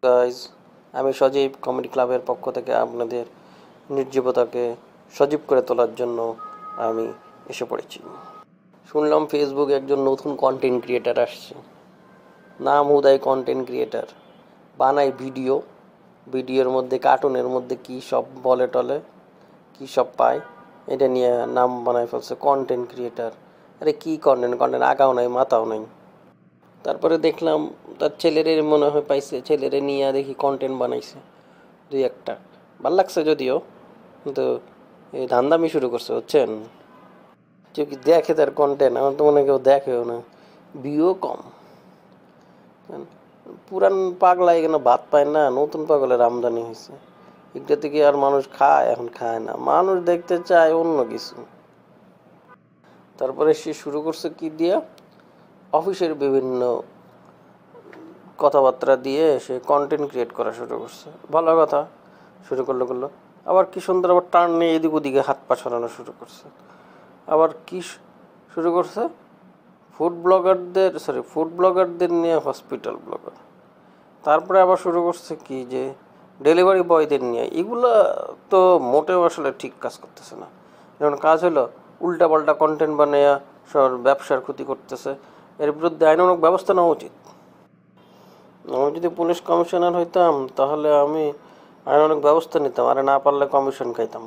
Guys, আমি সজীব comedy ক্লাবের পক্ষ থেকে আপনাদের নির্জীবতাকে সজীব করে তোলার জন্য আমি এসে পড়েছি। শুনলাম ফেসবুকে একজন নতুন কন্টেন্ট ক্রিয়েটার আসছে, নাম উদয় কন্টেন্ট ক্রিয়েটার। বানায় ভিডিওর মধ্যে কার্টুনের মধ্যে কী সব বলে টলে, কী সব পায়, এটা নিয়ে নাম বানায় ফেলছে কন্টেন্ট ক্রিয়েটার। আরে কী কন্টেন্ট আগাও নাই মাথাও নাই। তারপরে দেখলাম তার ছেলেরে মনে হয় পাইছে, ছেলেরে নিয়ে দেখি কন্টেন্ট বানাইছে দুই একটা, ভাল লাগছে যদিও, কিন্তু এই ধান্দামি শুরু করছে বুঝছেন। কেউ কি দেখে তার কন্টেন্ট? আমার তো মনে হয় কেউ দেখেও না, ভিউও কম। পুরান পাগলা এখানে ভাত পায় না, নতুন পাগলের আমদানি হয়েছে। এটা থেকে আর মানুষ খায়? এখন খায় না, মানুষ দেখতে চায় অন্য কিছু। তারপরে সে শুরু করছে কি দিয়া, অফিসের বিভিন্ন কথাবার্তা দিয়ে সে কন্টেন্ট ক্রিয়েট করা শুরু করছে। ভালো কথা, শুরু করলো আবার কি সুন্দর, আবার টার্ন নিয়ে এদিক ওদিকে হাত পা ছড়ানো শুরু করছে। আবার কি শুরু করছে, ফুড ব্লগারদের নিয়ে হসপিটাল ব্লগার। তারপরে আবার শুরু করছে কি যে ডেলিভারি বয়দের নিয়ে। এগুলা তো মোটেও আসলে ঠিক কাজ করতেছে না। যেমন কাজ হলো উল্টাপাল্টা কন্টেন্ট বানাইয়া সব ব্যবসার ক্ষতি করতেছে। এর বিরুদ্ধে আইনানুগ ব্যবস্থা নেওয়া উচিত। আমি যদি পুলিশ কমিশনার হইতাম তাহলে আমি আইনানুগ ব্যবস্থা নিতাম, আরে না পারলে কমিশন খাইতাম।